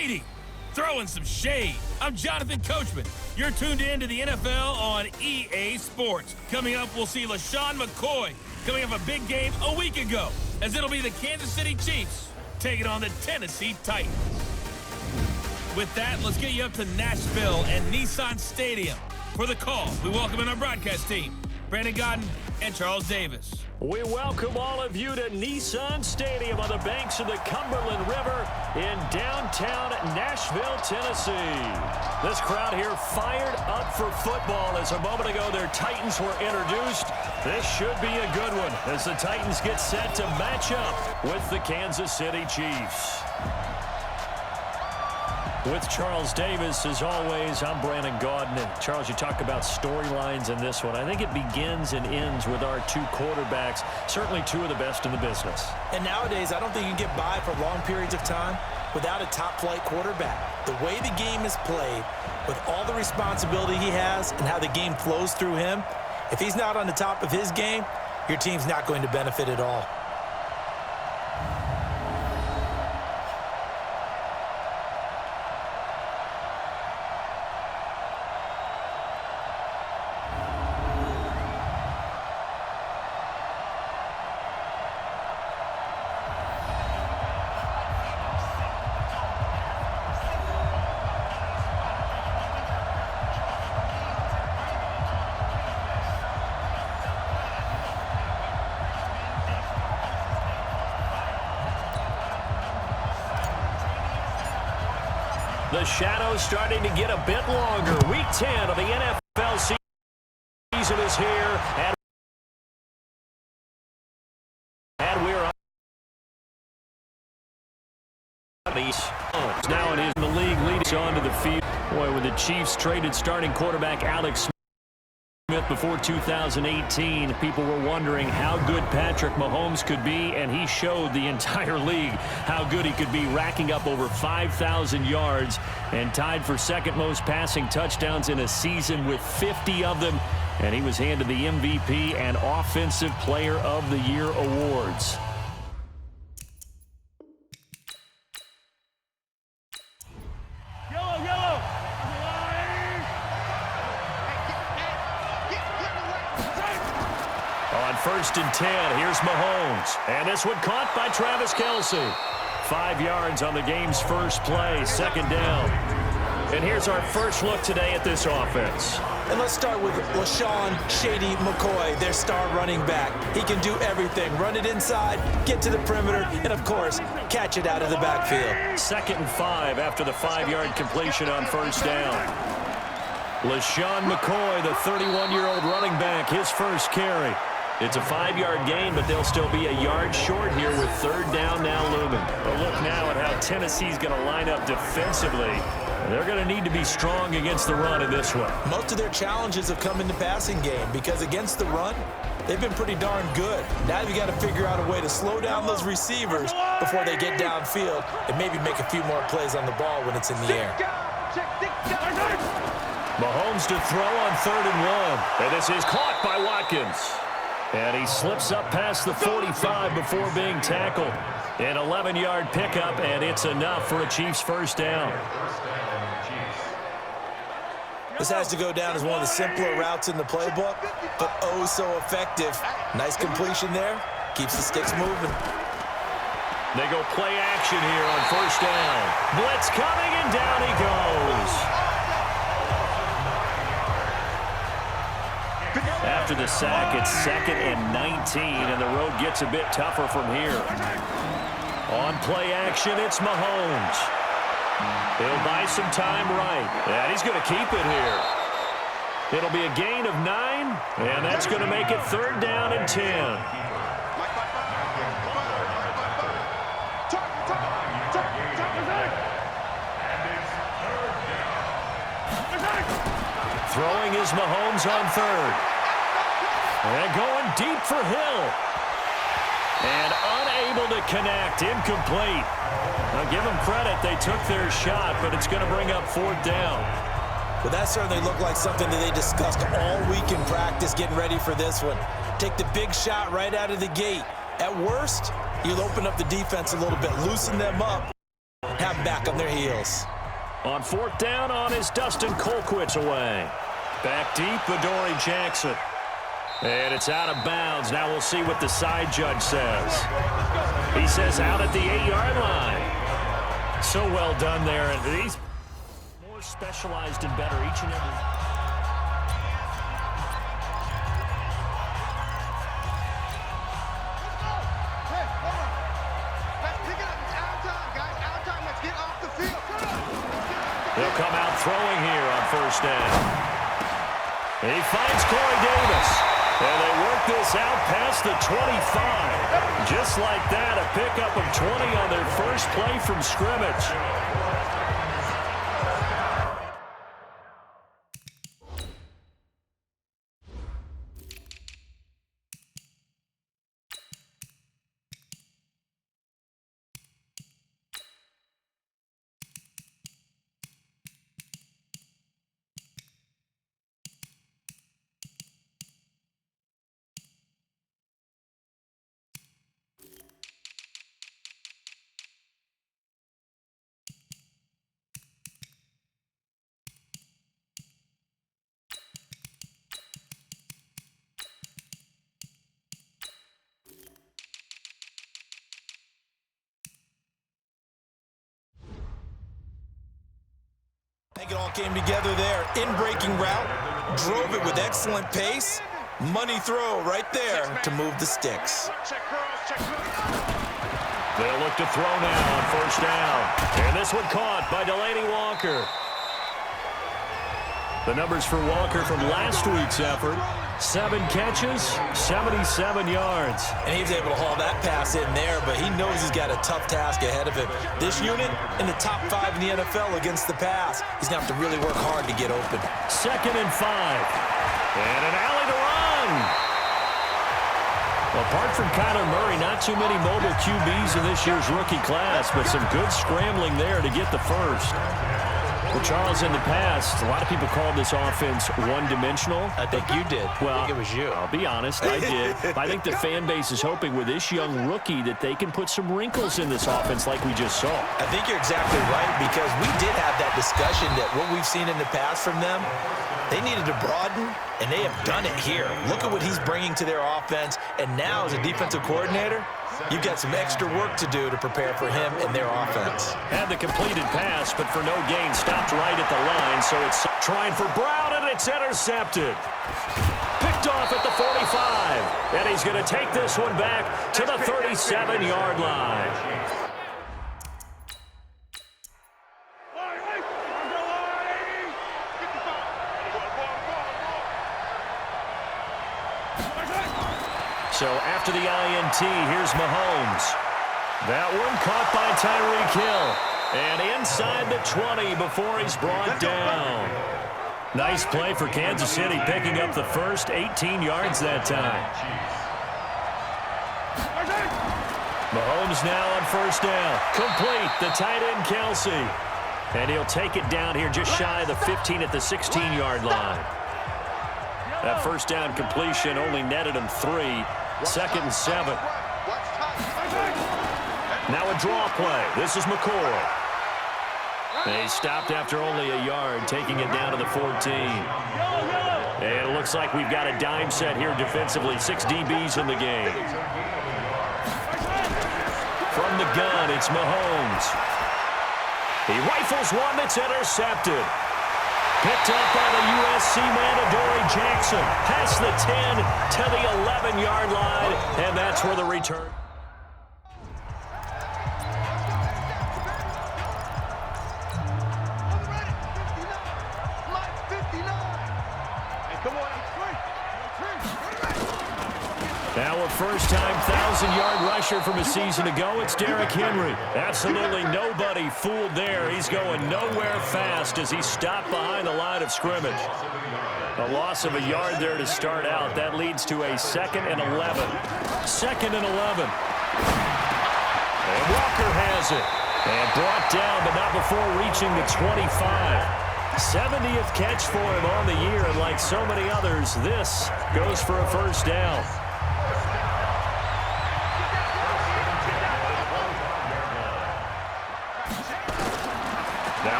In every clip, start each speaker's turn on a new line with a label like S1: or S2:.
S1: Shady, throwing some shade. I'm Jonathan Coachman. You're tuned in to the NFL on EA Sports. Coming up, we'll see LaShawn McCoy coming off a big game a week ago, as it'll be the Kansas City Chiefs taking on the Tennessee Titans. With that, let's get you up to Nashville and Nissan Stadium. For the call, we welcome in our broadcast team, Brandon Godden and Charles Davis.
S2: We welcome all of you to Nissan Stadium on the banks of the Cumberland River in downtown Nashville, Tennessee. This crowd here fired up for football as a moment ago their Titans were introduced. This should be a good one as the Titans get set to match up with the Kansas City Chiefs. With Charles Davis, as always, I'm Brandon Godden. And Charles, you talk about storylines in this one. I think it begins and ends with our two quarterbacks, certainly two of the best in the business.
S3: And nowadays, I don't think you can get by for long periods of time without a top-flight quarterback. The way the game is played, with all the responsibility he has and how the game flows through him, if he's not on the top of his game, your team's not going to benefit at all.
S2: The shadow's starting to get a bit longer. Week 10 of the NFL season is here, and we're on now in the league, leading onto the field. Boy, when the Chiefs traded starting quarterback Alex Smith before 2018, people were wondering how good Patrick Mahomes could be, and he showed the entire league how good he could be, racking up over 5,000 yards and tied for second most passing touchdowns in a season with 50 of them, and he was handed the MVP and Offensive Player of the Year awards. First and 10, here's Mahomes. And this one caught by Travis Kelce. 5 yards on the game's first play, second down. And here's our first look today at this offense.
S3: And let's start with LaShawn Shady McCoy, their star running back. He can do everything. Run it inside, get to the perimeter, and, of course, catch it out of the backfield.
S2: Second and 5 after the 5-yard completion on first down. LaShawn McCoy, the 31-year-old running back, his first carry. It's a 5-yard gain, but they'll still be a yard short here with third down now looming. A look now at how Tennessee's going to line up defensively. They're going to need to be strong against the run in this one.
S3: Most of their challenges have come in the passing game because against the run, they've been pretty darn good. Now you've got to figure out a way to slow down those receivers before they get downfield and maybe make a few more plays on the ball when it's in the air.
S2: Mahomes to throw on 3rd and 1. And this is caught by Watkins. And he slips up past the 45 before being tackled. An 11-yard pickup, and it's enough for a Chiefs first down.
S3: This has to go down as one of the simpler routes in the playbook, but oh so effective. Nice completion there. Keeps the sticks moving.
S2: They go play action here on first down. Blitz coming, and down he goes. After the sack, it's 2nd and 19, and the road gets a bit tougher from here. On play action, it's Mahomes. He'll buy some time right, and he's going to keep it here. It'll be a gain of 9, and that's going to make it 3rd down and 10. Throwing is Mahomes on 3rd. And going deep for Hill. And unable to connect. Incomplete. Now give them credit. They took their shot, but it's going to bring up 4th down.
S3: Well, that certainly looked like something that they discussed all week in practice getting ready for this one. Take the big shot right out of the gate. At worst, you'll open up the defense a little bit, loosen them up. have them back on their heels.
S2: On fourth down on is Dustin Colquitt's away. Back deep, Adoree Jackson. And it's out of bounds. Now we'll see what the side judge says. He says out at the 8-yard line. So well done there. And he's more specialized and better each and every. They'll come out throwing here on first down. He finds Corey Davis. And they work this out past the 25. Just like that, a pickup of 20 on their first play from scrimmage.
S3: I think it all came together there. In-breaking route, drove it with excellent pace. Money throw right there to move the sticks.
S2: They'll look to throw now on first down. And this one caught by Delanie Walker. The numbers for Walker from last week's effort: 7 catches, 77 yards.
S3: And he was able to haul that pass in there, but he knows he's got a tough task ahead of him. This unit in the top 5 in the NFL against the pass. He's going to have to really work hard to get open.
S2: 2nd and 5. And an alley to run. Apart from Kyler Murray, not too many mobile QBs in this year's rookie class, but some good scrambling there to get the first. Well, Charles, in the past, a lot of people called this offense one-dimensional.
S3: I think you did.
S2: Well,
S3: I think it was you.
S2: I'll be honest, I did. I think the fan base is hoping with this young rookie that they can put some wrinkles in this offense like we just saw.
S3: I think you're exactly right, because we did have that discussion that what we've seen in the past from them, they needed to broaden, and they have done it here. Look at what he's bringing to their offense, and now as a defensive coordinator, you've got some extra work to do to prepare for him and their offense.
S2: Had the completed pass, but for no gain, stopped right at the line, so it's trying for Brown, and it's intercepted. Picked off at the 45, and he's going to take this one back to the 37-yard line. So after the INT, here's Mahomes. That one caught by Tyreek Hill. And inside the 20 before he's brought down. Nice play for Kansas City, picking up the first, 18 yards that time. Mahomes now on first down. Complete, the tight end Kelsey. And he'll take it down here just shy of the 15 at the 16-yard line. That first down completion only netted him 3. 2nd and 7. Now a draw play. This is McCoy. They stopped after only a yard, taking it down to the 14. And it looks like we've got a dime set here defensively. 6 DBs in the game. From the gun, it's Mahomes. He rifles one that's intercepted. Picked up by the USC man, Adoree Jackson. Past the 10 to the 11-yard line, and that's where the return. Now a first-time 1,000-yard rusher from a season ago, it's Derrick Henry. Absolutely nobody fooled there. He's going nowhere fast as he stopped behind the line of scrimmage. A loss of a yard there to start out. That leads to a 2nd and 11. 2nd and 11. And Walker has it. And brought down, but not before reaching the 25. 70th catch for him on the year, and like so many others, this goes for a first down.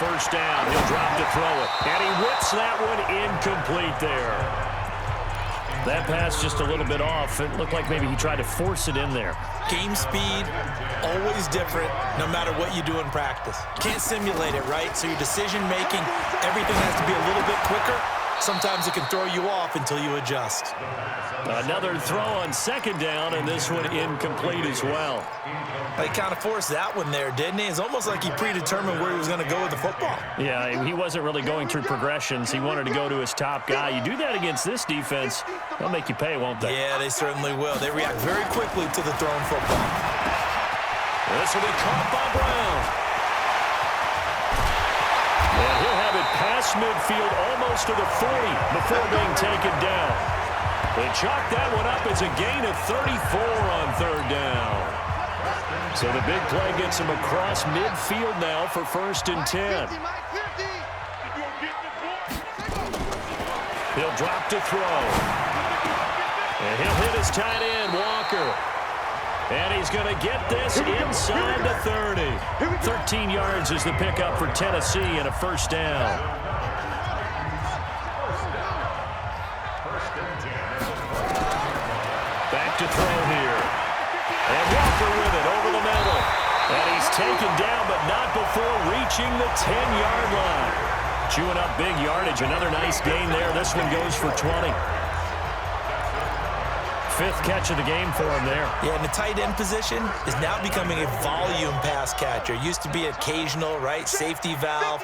S2: first down. He'll drop to throw it. And he whips that one incomplete there. That pass just a little bit off. It looked like maybe he tried to force it in there.
S3: Game speed, always different, no matter what you do in practice. Can't simulate it, right? So your decision-making, everything has to be a little bit quicker. Sometimes it can throw you off until you adjust.
S2: Another throw on second down, and this one incomplete as well.
S3: He kind of forced that one there, didn't he? It's almost like he predetermined where he was going to go with the football.
S2: Yeah, he wasn't really going through progressions. He wanted to go to his top guy. You do that against this defense, they'll make you pay, won't they?
S3: Yeah, they certainly will. They react very quickly to the thrown football.
S2: This will be caught by Brown. And he'll have it past midfield almost to the 40 before being taken down. They chalk that one up as a gain of 34 on third down. So the big play gets him across midfield now for 1st and 10. He'll drop to throw. And he'll hit his tight end, Walker. And he's going to get this inside the 30. 13 yards is the pickup for Tennessee and a first down. Back to throw here. And Walker with it over the middle. And he's taken down, but not before reaching the 10-yard line. Chewing up big yardage. Another nice gain there. This one goes for 20. 5th catch of the game for him there. Yeah, and the tight end position is now becoming a volume pass catcher. Used to be occasional, right? Safety valve.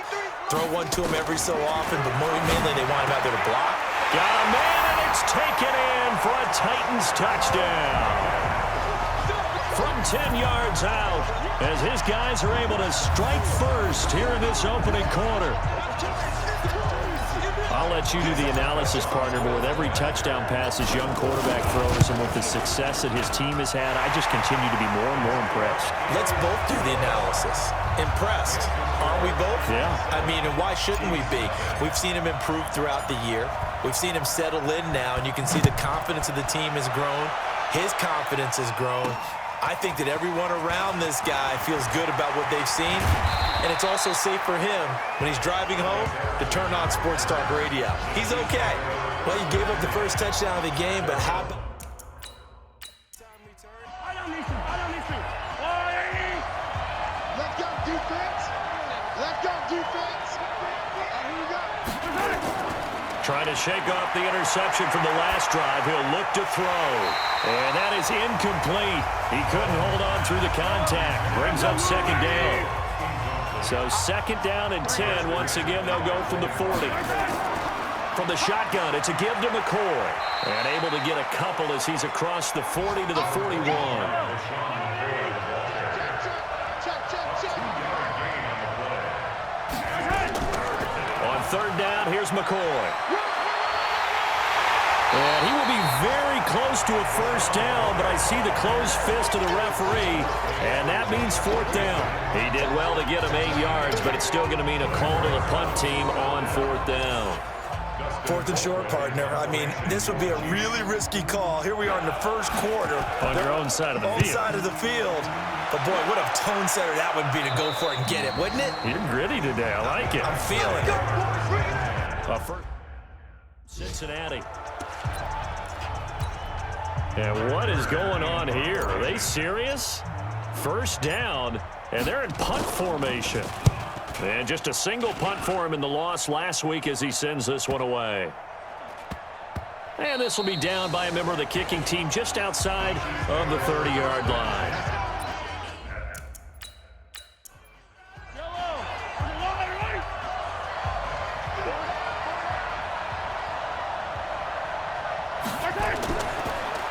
S2: Throw one to him every so often, but mainly they want him out there to block. Got a man, and it's taken in for a Titans touchdown. From 10 yards out, as his guys are able to strike first here in this opening quarter. I'll let you do the analysis, partner, but with every touchdown pass his young quarterback throws and with the success that his team has had, I just continue to be more and more impressed.
S3: Let's both do the analysis. Impressed. Aren't we both?
S2: Yeah.
S3: I mean, and why shouldn't we be? We've seen him improve throughout the year. We've seen him settle in now, and you can see the confidence of the team has grown. His confidence has grown. I think that everyone around this guy feels good about what they've seen, and it's also safe for him when he's driving home to turn on Sports Talk Radio. He's okay. Well, he gave up the first touchdown of the game, but how about...
S4: Let's go, defense. Let's go, defense. Here we go.
S2: Trying to shake off the interception from the last drive. He'll look to throw. And that is incomplete. He couldn't hold on through the contact. Brings up second down. So 2nd down and 10. Once again, they'll go from the 40. From the shotgun, it's a give to McCoy. And able to get a couple as he's across the 40 to the 41. On 3rd down, here's McCoy. And he will be very close to a first down, but I see the closed fist of the referee, and that means 4th down. He did well to get him 8 yards, but it's still going to mean a call to the punt team on 4th down.
S3: 4th and short, partner. I mean, this would be a really risky call. Here we are in the first quarter.
S2: On your own side of the field.
S3: Side of the field. But, boy, what a tone setter that would be to go for it and get it, wouldn't it?
S2: You're gritty today. I like it.
S3: I'm feeling it.
S2: First, Cincinnati. And what is going on here? Are they serious? First down, and they're in punt formation. And just a single punt for him in the loss last week as he sends this one away. And this will be down by a member of the kicking team just outside of the 30-yard line.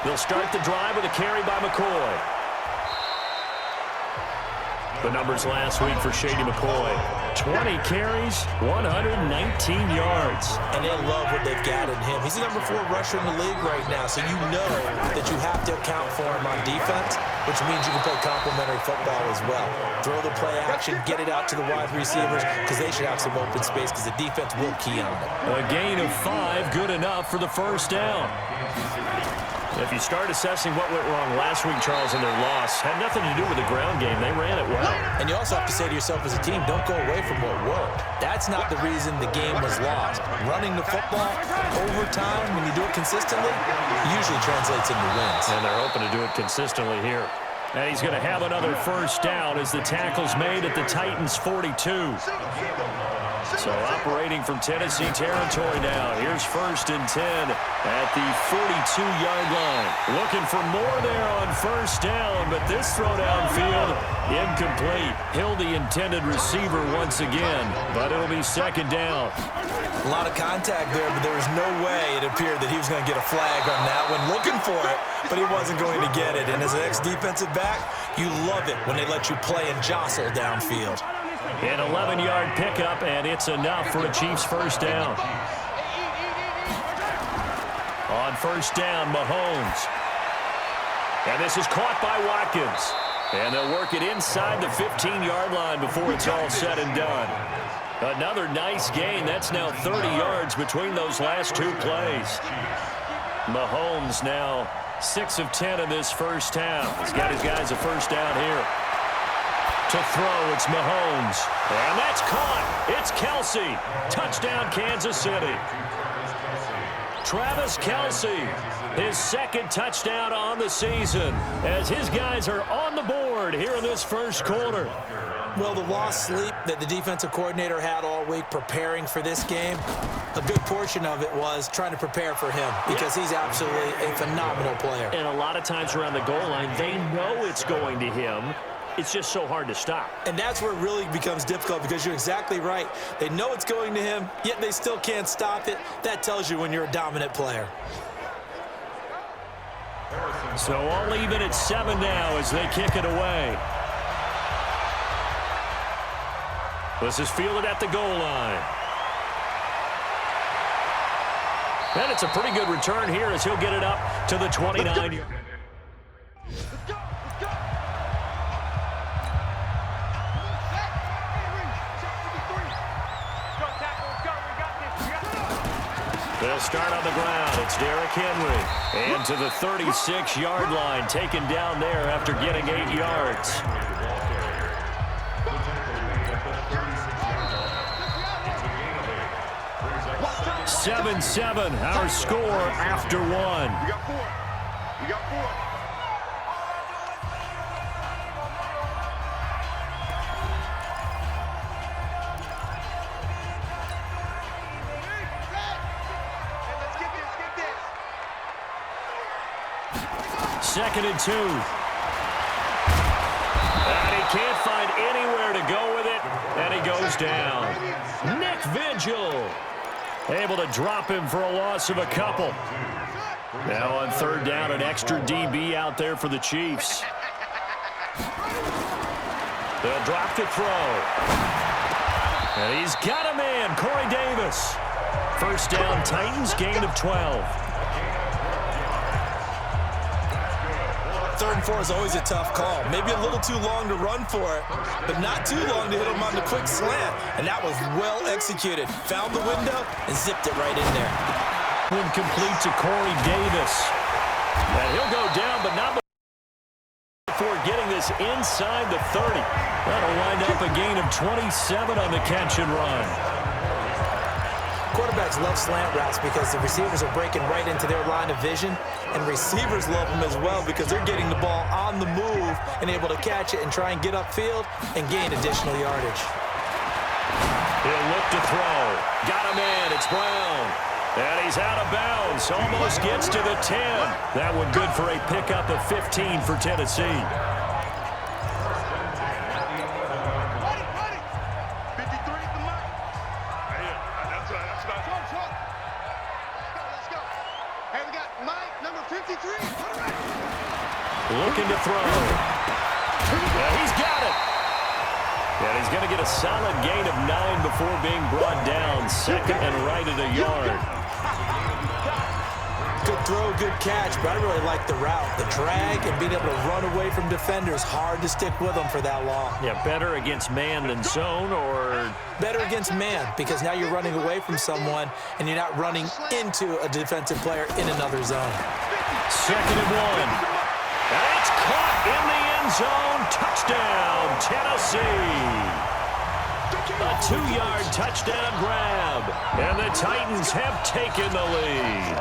S2: They'll start the drive with a carry by McCoy. The numbers last week for Shady McCoy. 20 carries, 119 yards.
S3: And they love what they've got in him. He's the number 4 rusher in the league right now, so you know that you have to account for him on defense, which means you can play complementary football as well. Throw the play action, get it out to the wide receivers, because they should have some open space, because the defense will key on them.
S2: A gain of 5, good enough for the first down. If you start assessing what went wrong last week, Charles, in their loss, had nothing to do with the ground game. They ran it well.
S3: And you also have to say to yourself as a team, don't go away from what worked. That's not the reason the game was lost. Running the football over time, when you do it consistently, usually translates into wins.
S2: And they're hoping to do it consistently here. And he's going to have another first down as the tackle's made at the Titans' 42. So operating from Tennessee territory now. Here's 1st and 10 at the 42-yard line. Looking for more there on first down, but this throw downfield incomplete. Hill the intended receiver once again, but it'll be 2nd down.
S3: A lot of contact there, but there was no way it appeared that he was going to get a flag on that one. Looking for it, but he wasn't going to get it. And as an ex-defensive back, you love it when they let you play and jostle downfield.
S2: An 11-yard pickup, and it's enough for a Chiefs first down. On first down, Mahomes. And this is caught by Watkins. And they'll work it inside the 15-yard line before it's all said and done. Another nice gain. That's now 30 yards between those last 2 plays. Mahomes now 6 of 10 in this first half. He's got his guys a first down here. To throw, it's Mahomes. And that's caught. It's Kelsey. Touchdown, Kansas City. Travis Kelsey, his 2nd touchdown on the season as his guys are on the board here in this first quarter.
S3: Well, the lost sleep that the defensive coordinator had all week preparing for this game, a good portion of it was trying to prepare for him because he's absolutely a phenomenal player.
S2: And a lot of times around the goal line, they know it's going to him. It's just so hard to stop.
S3: And that's where it really becomes difficult because you're exactly right. They know it's going to him, yet they still can't stop it. That tells you when you're a dominant player.
S2: So all even at 7 now as they kick it away. This is fielded at the goal line. And it's a pretty good return here as he'll get it up to the 29. They'll start on the ground. It's Derrick Henry. And to the 36-yard line, taken down there after getting 8 yards. Seven, our score after 1.
S4: You got 4. You got 4.
S2: Second and 2. And he can't find anywhere to go with it, and he goes down. Nick Vigil able to drop him for a loss of a couple. Now on 3rd down, an extra DB out there for the Chiefs. They'll drop to throw. And he's got a man, Corey Davis. First down, Titans, gain of 12.
S3: 3rd and 4 is always a tough call. Maybe a little too long to run for it, but not too long to hit him on the quick slant. And that was well executed. Found the window and zipped it right in there.
S2: One complete to Corey Davis. And he'll go down, but not before getting this inside the 30. That'll wind up a gain of 27 on the catch and run.
S3: Quarterbacks love slant routes because the receivers are breaking right into their line of vision, and receivers love them as well because they're getting the ball on the move and able to catch it and try and get upfield and gain additional yardage.
S2: He'll look to throw. Got a man. It's Brown. And he's out of bounds. Almost gets to the 10. That one good for a pickup of 15 for Tennessee. Looking to throw. Yeah, he's got it. And he's going to get a solid gain of 9 before being brought down. 2nd and right at a yard.
S3: Good throw, good catch, but I really like the route. The drag and being able to run away from defenders. Hard to stick with them for that long.
S2: Yeah, better against man than zone, or?
S3: Better against man, because now you're running away from someone and you're not running into a defensive player in another zone.
S2: Second and 1. And it's caught in the end zone. Touchdown, Tennessee. A 2-yard touchdown grab. And the Titans have taken the lead.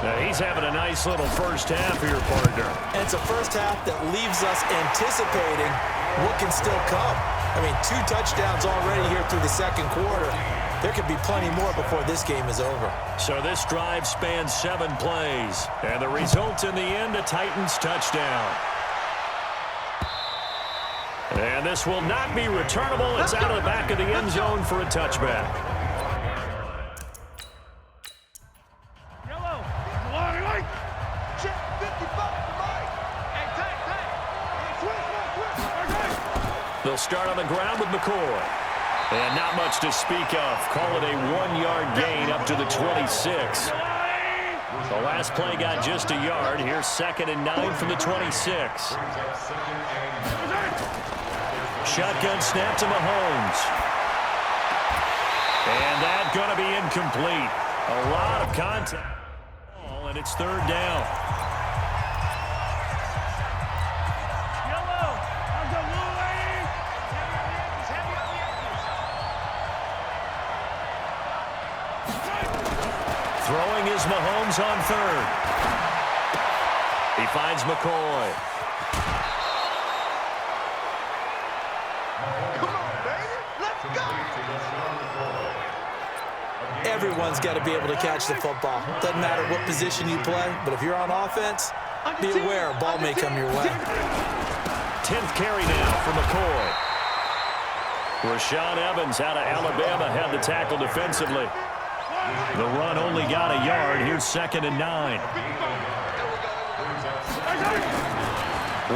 S2: Now he's having a nice little first half here, partner.
S3: And it's a first half that leaves us anticipating what can still come. I mean, 2 touchdowns already here through the second quarter. There could be plenty more before this game is over.
S2: So this drive spans 7 plays. And the result in the end, a Titans touchdown. And this will not be returnable. It's out of the back of the end zone for a touchback. They'll start on the ground with McCoy. And not much to speak of. Call it a 1-yard gain up to the 26. The last play got just a yard. Here's 2nd and 9 from the 26. Shotgun snap to Mahomes. And that's going to be incomplete. A lot of contact. And it's 3rd down. Throwing is Mahomes on 3rd. He finds McCoy.
S4: Come on, baby. Let's go.
S3: Everyone's got to be able to catch the football. Doesn't matter what position you play, but if you're on offense, be aware a ball may come your way.
S2: 10th carry now for McCoy. Rashaan Evans out of Alabama had the tackle defensively. The run only got a yard. Here's 2nd and 9.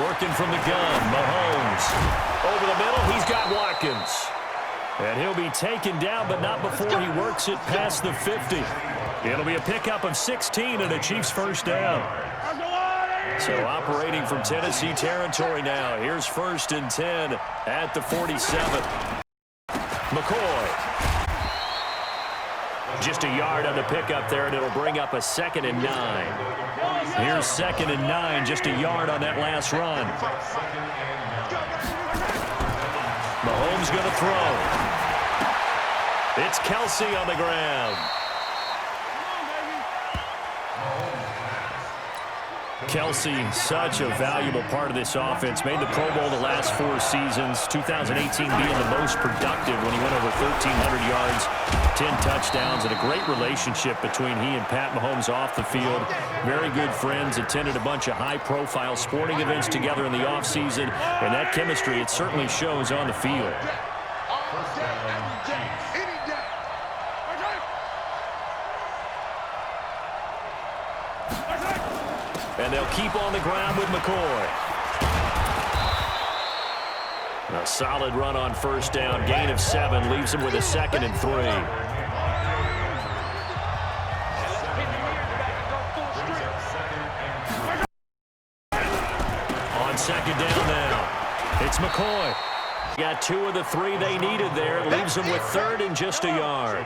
S2: Working from the gun, Mahomes. Over the middle, he's got Watkins. And he'll be taken down, but not before he works it past the 50. It'll be a pickup of 16 and a Chiefs first down. So operating from Tennessee territory now. Here's 1st and 10 at the 47. McCoy. Just a yard on the pickup there, and it'll bring up a 2nd and 9. Here's 2nd and 9, just a yard on that last run. Mahomes going to throw. It's Kelsey on the ground. Kelsey, such a valuable part of this offense. Made the Pro Bowl the last 4 seasons. 2018 being the most productive when he went over 1,300 yards, 10 touchdowns, and a great relationship between he and Pat Mahomes off the field. Very good friends, attended a bunch of high-profile sporting events together in the offseason, and that chemistry, it certainly shows on the field. And they'll keep on the ground with McCoy. A solid run on first down. Gain of 7 leaves him with a 2nd and 3. On 2nd down now. It's McCoy. Got 2 of the 3 they needed there. Leaves them with 3rd and just a yard.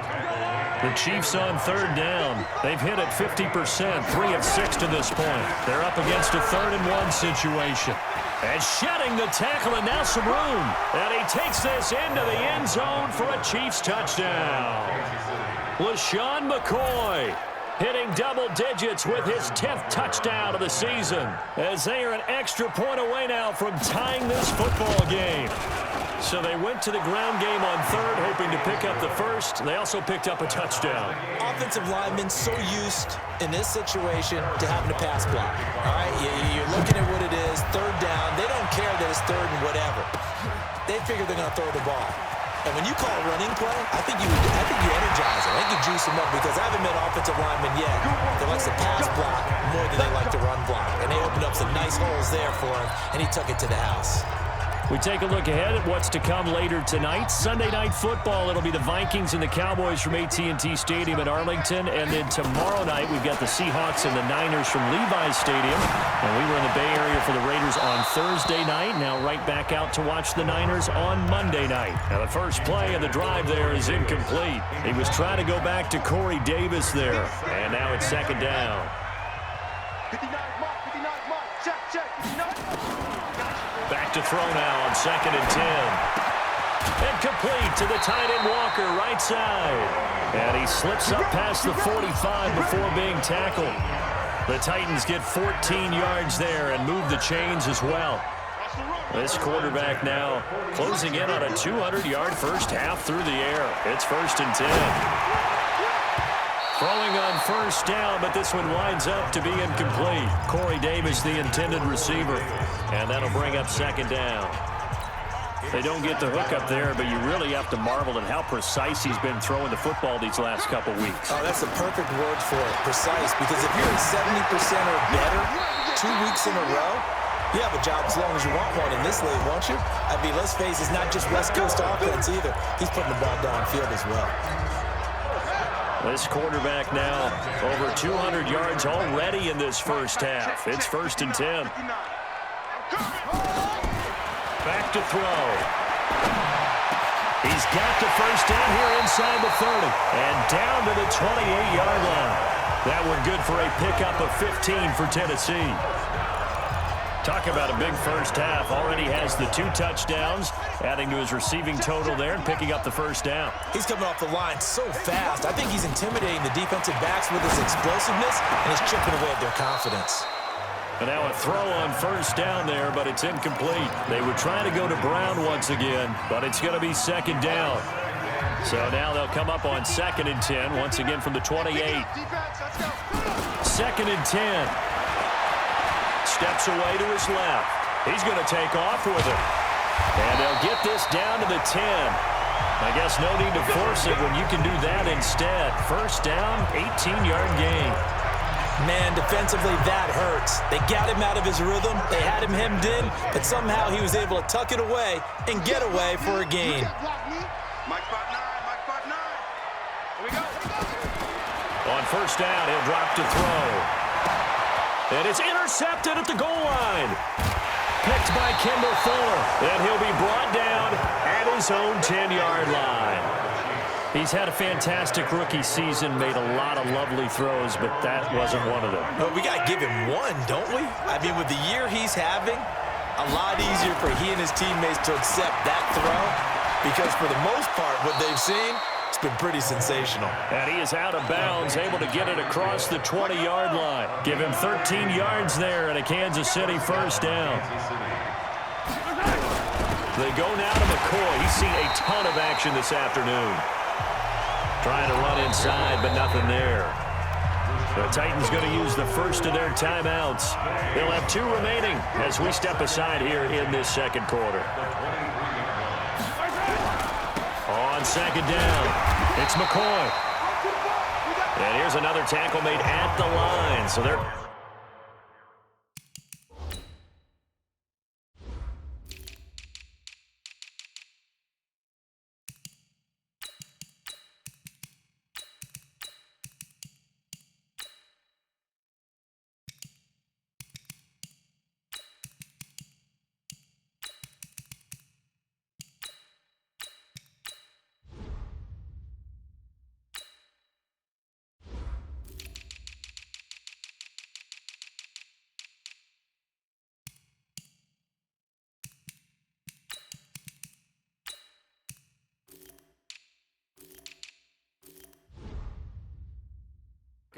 S2: The Chiefs on 3rd down. They've hit it 50%, 3 of 6 to this point. They're up against a 3rd and 1 situation. And shedding the tackle, and now some room. And he takes this into the end zone for a Chiefs touchdown. LaShawn McCoy hitting double digits with his 10th touchdown of the season, as they are an extra point away now from tying this football game. So they went to the ground game on 3rd, hoping to pick up the 1st. They also picked up a touchdown.
S3: Offensive linemen so used in this situation to having to pass block. All right, you're looking at what it is, 3rd down. They don't care that it's 3rd and whatever. They figure they're going to throw the ball. And when you call a running play, I think you energize them. I think you juice them up, because I haven't met offensive linemen yet that likes to pass block more than they like to run block. And they opened up some nice holes there for him, and he took it to the house.
S2: We take a look ahead at what's to come later tonight. Sunday Night Football, it'll be the Vikings and the Cowboys from AT&T Stadium in Arlington. And then tomorrow night, we've got the Seahawks and the Niners from Levi's Stadium. And we were in the Bay Area for the Raiders on Thursday night. Now right back out to watch the Niners on Monday night. Now the first play of the drive there is incomplete. He was trying to go back to Corey Davis there. And now it's 2nd down.
S4: 59 mark, 59 mark. Check, 59.
S2: Back to throw now on 2nd and 10. And complete to the tight end Walker, right side. And he slips up past the 45 before being tackled. The Titans get 14 yards there and move the chains as well. This quarterback now closing in on a 200-yard first half through the air. It's 1st and 10. Throwing on first down, but this one winds up to be incomplete. Corey Davis, the intended receiver. And that'll bring up 2nd down. They don't get the hook up there, but you really have to marvel at how precise he's been throwing the football these last couple weeks.
S3: Oh, that's the perfect word for it, precise, because if you're at 70% or better 2 weeks in a row, you have a job as long as you want one in this league, won't you? I mean, let's face it, it's not just West Coast offense either. He's putting the ball downfield as well.
S2: This quarterback now over 200 yards already in this first half. It's 1st and 10. Back to throw. He's got the first down here inside the 30 and down to the 28-yard line. That one good for a pickup of 15 for Tennessee. Talk about a big first half. Already has the 2 touchdowns, adding to his receiving total there and picking up the first down.
S3: He's coming off the line so fast. I think he's intimidating the defensive backs with his explosiveness, and he's chipping away at their confidence.
S2: And now a throw on first down there, but it's incomplete. They were trying to go to Brown once again, but it's going to be 2nd down. So now they'll come up on 2nd and 10, once again from the 28. 2nd and 10. Steps away to his left. He's going to take off with it. And they'll get this down to the 10. I guess no need to force it when you can do that instead. First down, 18-yard gain.
S3: Man, defensively, that hurts. They got him out of his rhythm. They had him hemmed in, but somehow he was able to tuck it away and get away for a gain.
S4: Mike spot 9, Mike spot 9. Here we go.
S2: On first down, he'll drop to throw. And it's intercepted at the goal line. Picked by Kendall Fuller. And he'll be brought down at his own 10-yard line. He's had a fantastic rookie season, made a lot of lovely throws, but that wasn't one of them.
S3: But we got to give him one, don't we? I mean, with the year he's having, a lot easier for he and his teammates to accept that throw because for the most part, what they've seen, it's been pretty sensational.
S2: And he is out of bounds, able to get it across the 20-yard line. Give him 13 yards there and a Kansas City first down. They go now to McCoy. He's seen a ton of action this afternoon. Trying to run inside, but nothing there. The Titans going to use the first of their timeouts. They'll have 2 remaining as we step aside here in this second quarter. On 2nd down, it's McCoy. And here's another tackle made at the line. So they're...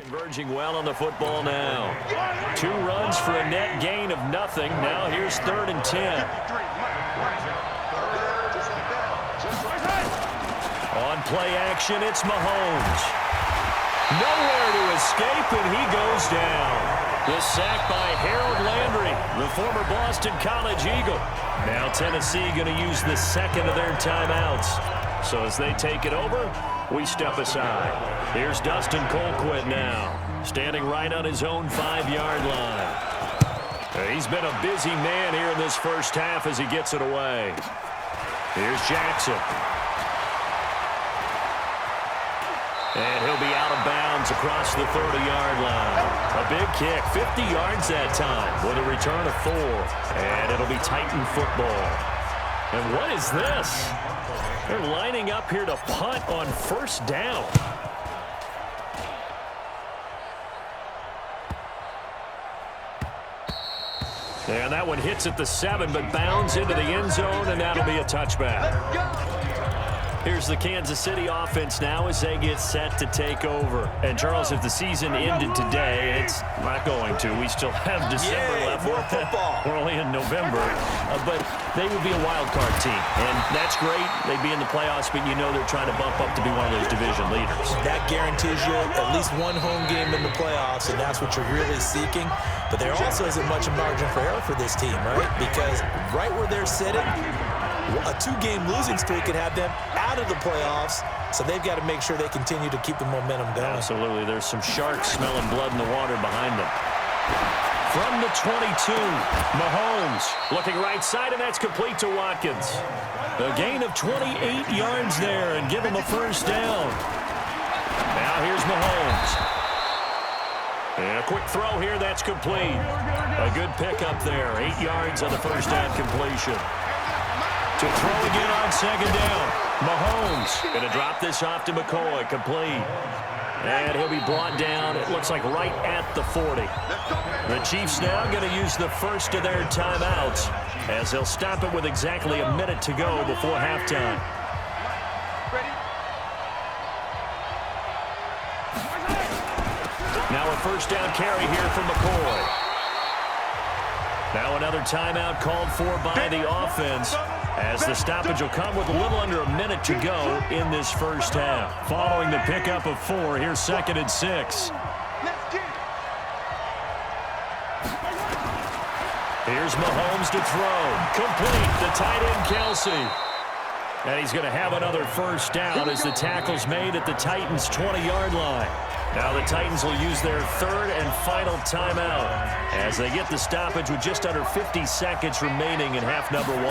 S2: Converging well on the football now. 2 runs for a net gain of nothing. Now here's 3rd and 10. On play action, it's Mahomes. Nowhere to escape, and he goes down. The sack by Harold Landry, the former Boston College Eagle. Now Tennessee going to use the 2nd of their timeouts. So as they take it over, we step aside. Here's Dustin Colquitt now, standing right on his own 5-yard line. He's been a busy man here in this first half as he gets it away. Here's Jackson. And he'll be out of bounds across the 30-yard line. A big kick, 50 yards that time with a return of 4. And it'll be Titan football. And what is this? They're lining up here to punt on first down. And that one hits at the 7, but bounds into the end zone, and that'll be a touchback. Here's the Kansas City offense now as they get set to take over. And, Charles, if the season ended today, it's not going to. We still have December left.
S3: More football.
S2: We're only in November. But they would be a wild card team. And that's great. They'd be in the playoffs, but you know they're trying to bump up to be one of those division leaders.
S3: That guarantees you at least one home game in the playoffs, and that's what you're really seeking. But there also isn't much margin for error for this team, right? Because right where they're sitting, a 2-game losing streak could have them out of the playoffs, so they've got to make sure they continue to keep the momentum going.
S2: Absolutely. There's some sharks smelling blood in the water behind them. From the 22, Mahomes looking right side, and that's complete to Watkins. A gain of 28 yards there and give him a first down. Now here's Mahomes. And a quick throw here, that's complete. A good pickup there. 8 yards on the first down completion. To throw again on second down. Mahomes going to drop this off to McCoy. Complete. And he'll be brought down, it looks like right at the 40. The Chiefs now going to use the first of their timeouts as they'll stop it with exactly a minute to go before halftime. Now a first down carry here from McCoy. Now another timeout called for by the offense as the stoppage will come with a little under a minute to go in this first half. Following the pickup of 4, here's 2nd and 6. Here's Mahomes to throw. Complete. The tight end, Kelsey. And he's going to have another first down as the tackle's made at the Titans' 20-yard line. Now the Titans will use their 3rd and final timeout as they get the stoppage with just under 50 seconds remaining in half number 1.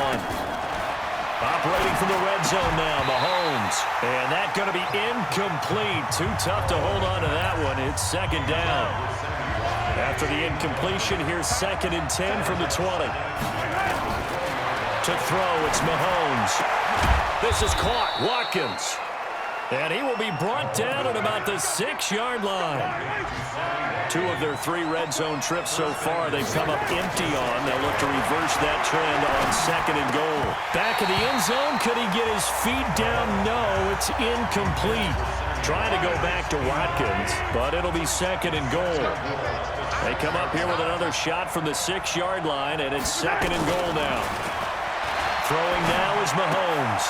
S2: Operating from the red zone now, Mahomes. And that going to be incomplete. Too tough to hold on to that one. It's 2nd down. After the incompletion, here's 2nd and 10 from the 20. To throw, it's Mahomes. This is caught. Watkins. And he will be brought down at about the 6-yard line. 2 of their 3 red zone trips so far they've come up empty on. They'll look to reverse that trend on 2nd and goal. Back of the end zone. Could he get his feet down? No, it's incomplete. Trying to go back to Watkins, but it'll be 2nd and goal. They come up here with another shot from the 6-yard line, and it's 2nd and goal now. Throwing now is Mahomes.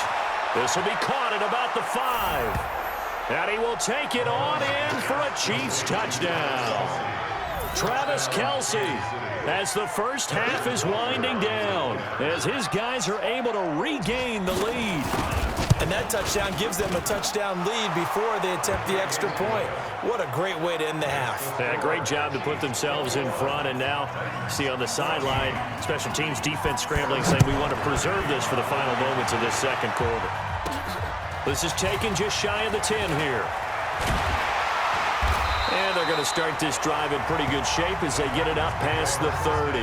S2: This will be caught at about the 5. And he will take it on in for a Chiefs touchdown. Travis Kelce, as the first half is winding down, as his guys are able to regain the lead.
S3: And that touchdown gives them a touchdown lead before they attempt the extra point. What a great way to end the half.
S2: Yeah, great job to put themselves in front. And now, see on the sideline, special teams defense scrambling, saying we want to preserve this for the final moments of this second quarter. This is taken just shy of the 10 here. And they're going to start this drive in pretty good shape as they get it up past the 30.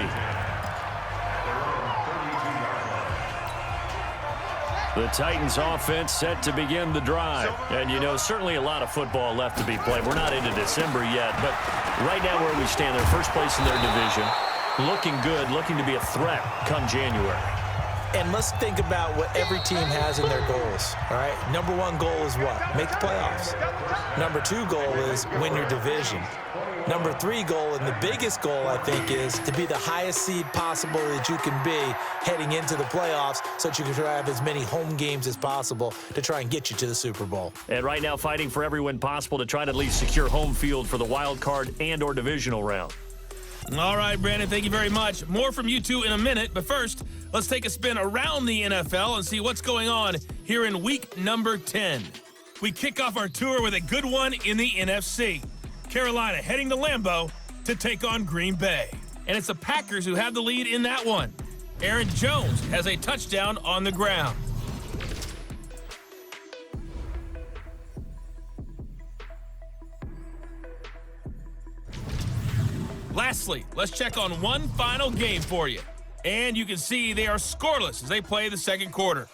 S2: The Titans offense set to begin the drive. And, you know, certainly a lot of football left to be played. We're not into December yet, but right now where we stand, they're first place in their division. Looking good, looking to be a threat come January.
S3: And let's think about what every team has in their goals, all right? Number 1 goal is what? Make the playoffs. Number 2 goal is win your division. Number 3 goal, and the biggest goal, I think, is to be the highest seed possible that you can be heading into the playoffs so that you can try to have as many home games as possible to try and get you to the Super Bowl.
S2: And right now fighting for every win possible to try to at least secure home field for the wild card and or divisional round.
S1: All right, Brandon, thank you very much. More from you two in a minute, but first, let's take a spin around the NFL and see what's going on here in week number 10. We kick off our tour with a good one in the NFC. Carolina heading to Lambeau to take on Green Bay. And it's the Packers who have the lead in that one. Aaron Jones has a touchdown on the ground. Lastly, let's check on one final game for you. And you can see they are scoreless as they play the second quarter.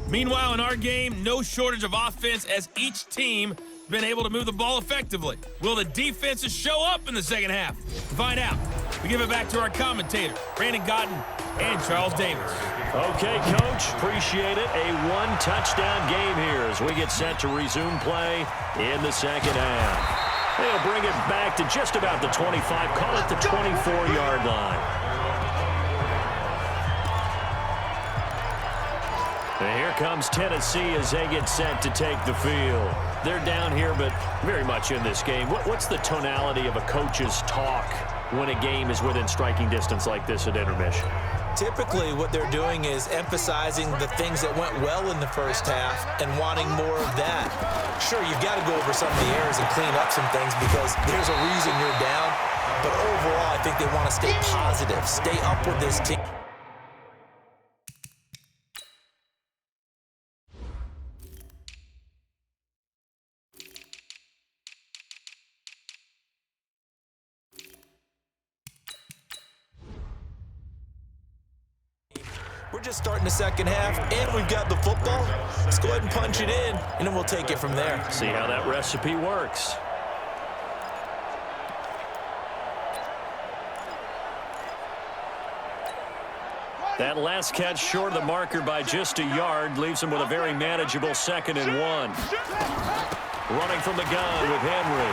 S1: Meanwhile, in our game, no shortage of offense as each team been able to move the ball effectively. Will the defenses show up in the second half? To find out, we give it back to our commentators, Brandon Cotton and Charles Davis.
S2: Okay, Coach, appreciate it. A one-touchdown game here as we get set to resume play in the second half. They'll bring it back to just about the 25, call it the 24-yard line. And here comes Tennessee as they get set to take the field. They're down here, but very much in this game. What's the tonality of a coach's talk when a game is within striking distance like this at intermission?
S3: Typically, what they're doing is emphasizing the things that went well in the first half and wanting more of that. Sure, you've got to go over some of the errors and clean up some things because there's a reason you're down. But overall, I think they want to stay positive, stay up with this team. We're just starting the second half, and we've got the football. Let's go ahead and punch it in, and then we'll take it from there.
S2: See how that recipe works. That last catch short of the marker by just a yard leaves him with a very manageable 2nd and 1. Running from the gun with Henry.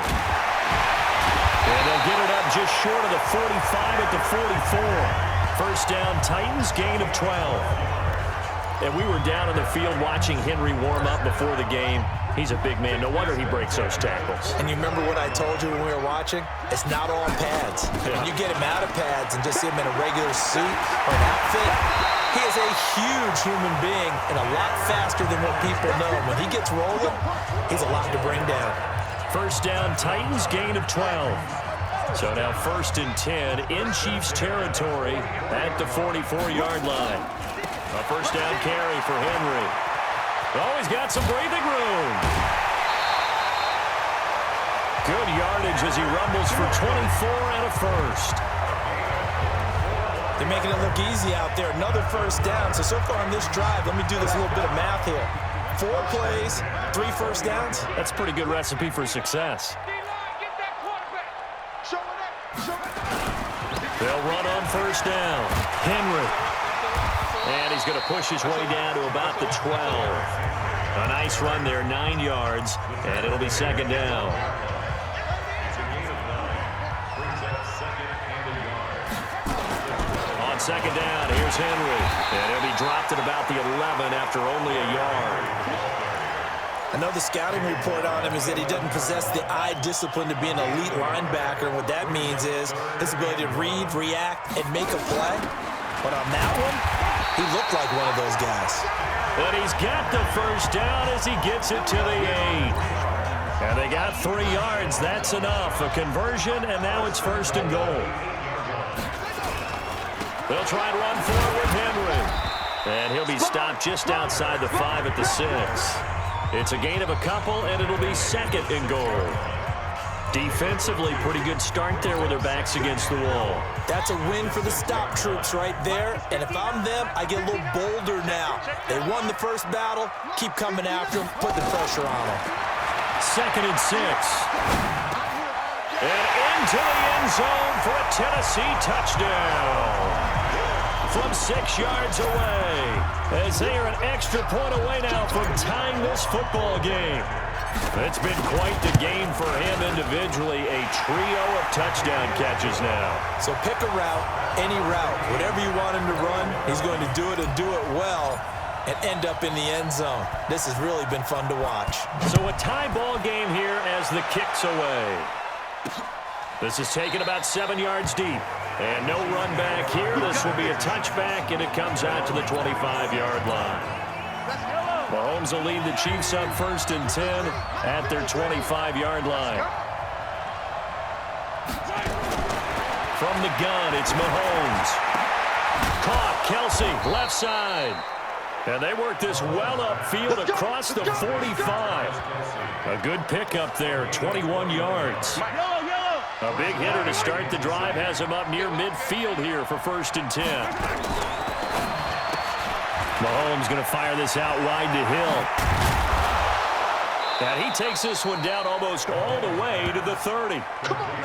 S2: And they'll get it up just short of the 45 at the 44. First down, Titans, gain of 12. And we were down in the field watching Henry warm up before the game. He's a big man. No wonder he breaks those tackles.
S3: And you remember what I told you when we were watching? It's not all pads.
S2: Yeah.
S3: When you get him out of pads and just see him in a regular suit or an outfit, he is a huge human being and a lot faster than what people know. When he gets rolling, he's a lot to bring down.
S2: First down, Titans, gain of 12. So now 1st and 10 in Chiefs territory at the 44-yard line. A first down carry for Henry. Oh, he's got some breathing room. Good yardage as he rumbles for 24 and a first.
S3: They're making it look easy out there. Another first down. So far on this drive, let me do this little bit of math here. 4 plays, 3 first downs.
S2: That's a pretty good recipe for success. They'll run on first down. Henry. And he's going to push his way down to about the 12. A nice run there, 9 yards, and it'll be 2nd down. On 2nd down, here's Henry. And he'll be dropped at about the 11 after only a yard.
S3: I know the scouting report on him is that he doesn't possess the eye discipline to be an elite linebacker. What that means is his ability to read, react, and make a play. But on that one, he looked like one of those guys.
S2: But he's got the first down as he gets it to the 8. And they got 3 yards. That's enough. A conversion, and now it's 1st and goal. They'll try and run forward with Henry. And he'll be stopped just outside the 5 at the 6. It's a gain of a couple, and it'll be 2nd and goal. Defensively, pretty good start there with their backs against the wall.
S3: That's a win for the stop troops right there. And if I'm them, I get a little bolder now. They won the first battle. Keep coming after them. Put the pressure on them.
S2: 2nd and 6. And into the end zone for a Tennessee touchdown. From 6 yards away, as they are an extra point away now from tying this football game. It's been quite the game for him individually, a trio of touchdown catches now.
S3: So pick a route, any route, whatever you want him to run, he's going to do it and do it well and end up in the end zone. This has really been fun to watch.
S2: So a tie ball game here as the kick's away. This is taken about 7 yards deep. And no run back here. This will be a touchback, and it comes out to the 25-yard line. Mahomes will lead the Chiefs up 1st and 10 at their 25-yard line. From the gun, it's Mahomes. Caught, Kelsey, left side. And they work this well upfield across the 45. A good pickup there, 21 yards. A big hitter to start the drive has him up near midfield here for 1st and 10. Mahomes going to fire this out wide to Hill. And he takes this one down almost all the way to the 30.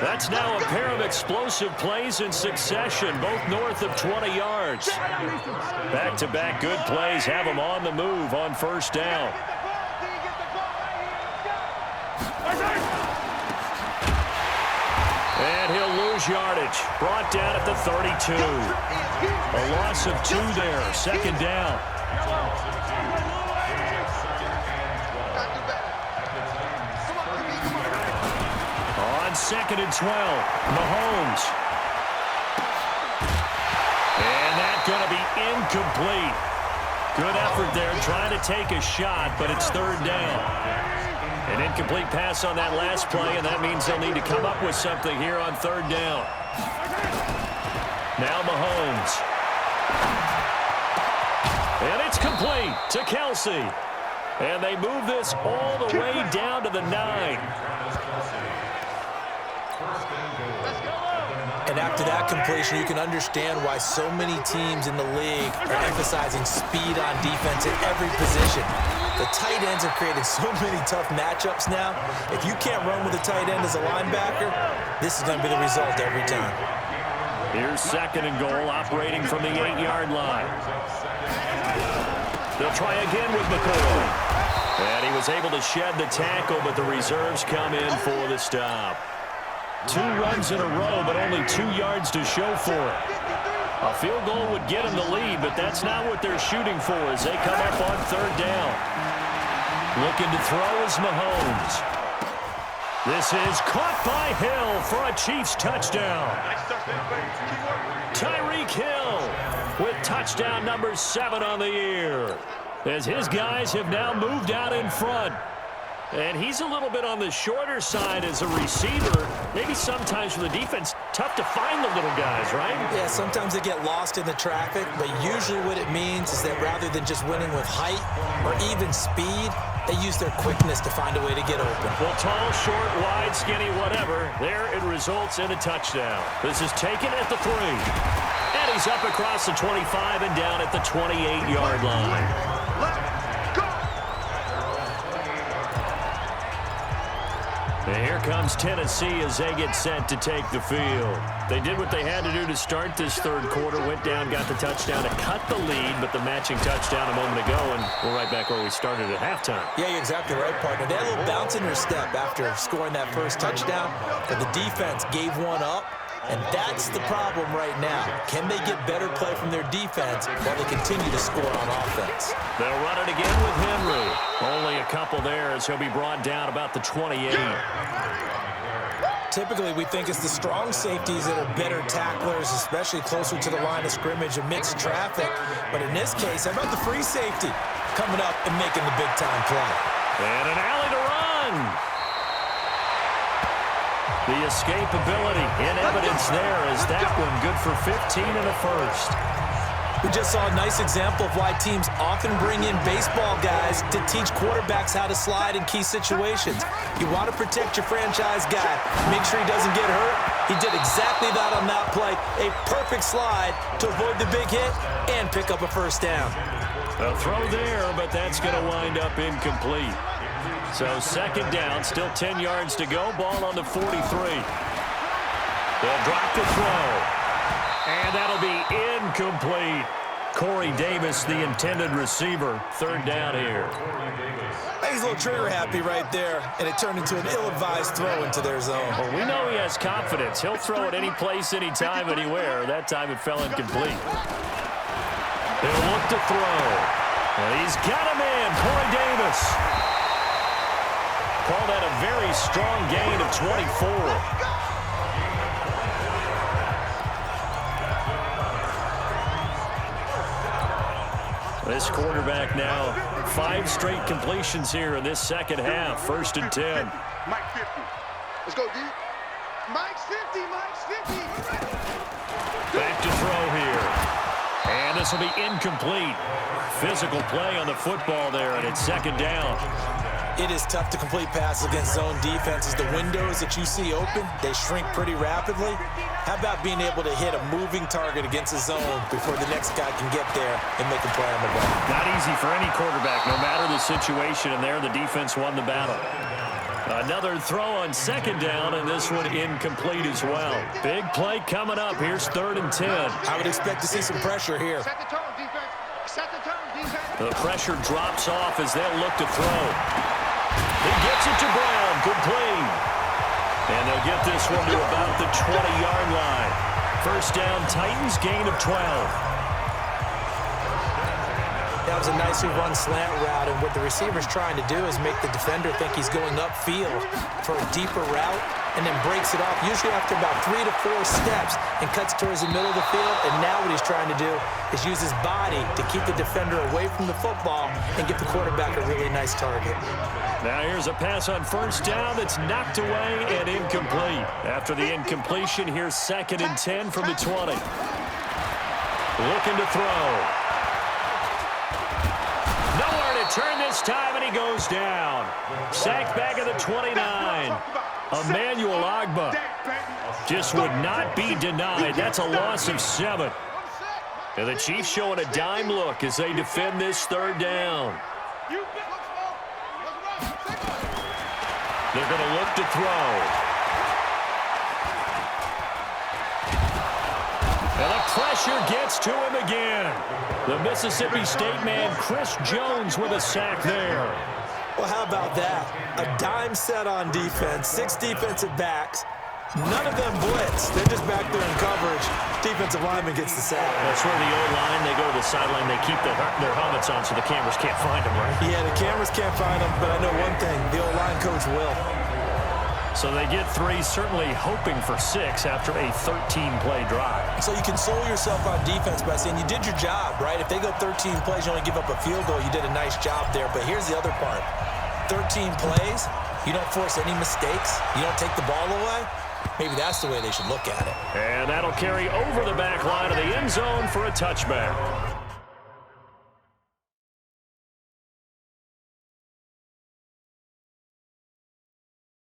S2: That's now a pair of explosive plays in succession, both north of 20 yards. Back-to-back good plays have him on the move on first down. And he'll lose yardage. Brought down at the 32. A loss of 2 there. Second down. On 2nd and 12, Mahomes. And that's going to be incomplete. Good effort there trying to take a shot, but it's 3rd down. An incomplete pass on that last play, and that means they'll need to come up with something here on 3rd down. Now Mahomes. And it's complete to Kelsey. And they move this all the way down to the 9.
S3: And after that completion, you can understand why so many teams in the league are emphasizing speed on defense at every position. The tight ends have created so many tough matchups now. If you can't run with a tight end as a linebacker, this is going to be the result every time.
S2: Here's 2nd and goal, operating from the 8-yard line. They'll try again with McCoy. And he was able to shed the tackle, but the reserves come in for the stop. 2 runs in a row, but only 2 yards to show for it. A field goal would get him the lead, but that's not what they're shooting for as they come up on 3rd down. Looking to throw is Mahomes. This is caught by Hill for a Chiefs touchdown. Tyreek Hill with touchdown number 7 on the year, as his guys have now moved out in front. And he's a little bit on the shorter side as a receiver. Maybe sometimes for the defense, tough to find the little guys, right?
S3: Yeah, sometimes they get lost in the traffic, but usually what it means is that rather than just winning with height or even speed, they use their quickness to find a way to get open.
S2: Well, tall, short, wide, skinny, whatever, there it results in a touchdown. This is taken at the 3. And he's up across the 25 and down at the 28-yard line. And here comes Tennessee as they get set to take the field. They did what they had to do to start this 3rd quarter, went down, got the touchdown to cut the lead, but the matching touchdown a moment ago, and we're right back where we started at halftime.
S3: Yeah, you're exactly right, partner. They had a little bounce in their step after scoring that first touchdown, but the defense gave one up, and that's the problem right now. Can they get better play from their defense while they continue to score on offense?
S2: They'll run it again with Henry. Only a couple there as he'll be brought down about the 28.
S3: Typically, we think it's the strong safeties that are better tacklers, especially closer to the line of scrimmage amidst traffic. But in this case, how about the free safety coming up and making the big-time play?
S2: And an alley to run. The escapability in evidence there as that one good for 15 and a first.
S3: We just saw a nice example of why teams often bring in baseball guys to teach quarterbacks how to slide in key situations. You want to protect your franchise guy. Make sure he doesn't get hurt. He did exactly that on that play. A perfect slide to avoid the big hit and pick up a first down.
S2: A throw there, but that's going to wind up incomplete. So 2nd down, still 10 yards to go. Ball on the 43. They'll drop the throw. And that'll be incomplete. Corey Davis, the intended receiver. 3rd down here.
S3: He's a little trigger happy right there, and it turned into an ill-advised throw into their zone.
S2: Well, we know he has confidence. He'll throw it any place, anytime, anywhere. That time it fell incomplete. They'll look to throw. And he's got him in, Corey Davis. Call that a very strong gain of 24. This quarterback now, 5 straight completions here in this second half. 1st and 10.
S4: Mike 50. Let's go, D. Mike's 50. Mike's 50.
S2: Back to throw here. And this will be incomplete. Physical play on the football there, and it's 2nd down.
S3: It is tough to complete passes against zone defenses. The windows that you see open, they shrink pretty rapidly. How about being able to hit a moving target against a zone before the next guy can get there and make a play on the ball?
S2: Not easy for any quarterback, no matter the situation, and there the defense won the battle. Another throw on second down, and this one incomplete as well. Big play coming up. Here's 3rd and 10.
S3: I would expect to see some pressure here.
S4: Set the tone, defense. Set the tone, defense.
S2: The pressure drops off as they'll look to throw. He gets it to Brown. Complete. And they'll get this one to about the 20-yard line. First down, Titans, gain of 12.
S3: That was a nicely run slant route, and what the receiver's trying to do is make the defender think he's going upfield for a deeper route and then breaks it off, usually after about 3 to 4 steps, and cuts towards the middle of the field. And now what he's trying to do is use his body to keep the defender away from the football and get the quarterback a really nice target.
S2: Now here's a pass on first down that's knocked away and incomplete. After the incompletion, here's 2nd and 10 from the 20. Looking to throw. Nowhere to turn this time, and he goes down. Sacked back at the 29. Emmanuel Agba just would not be denied. That's a loss of 7. And the Chiefs showing a dime look as they defend this 3rd down. They're going to look to throw. And the pressure gets to him again. The Mississippi State man, Chris Jones, with a sack there.
S3: Well, how about that? A dime set on defense, 6 defensive backs. None of them blitz. They're just back there in coverage. Defensive lineman gets the sack.
S2: That's where the O-line, they go to the sideline, they keep their helmets on so the cameras can't find them, right?
S3: Yeah, the cameras can't find them, but I know one thing. The O-line coach will.
S2: So they get 3, certainly hoping for 6 after a 13-play drive.
S3: So you console yourself on defense by saying you did your job, right? If they go 13 plays, you only give up a field goal, you did a nice job there. But here's the other part. 13 plays, you don't force any mistakes, you don't take the ball away. Maybe that's the way they should look at it.
S2: And that'll carry over the back line of the end zone for a touchback.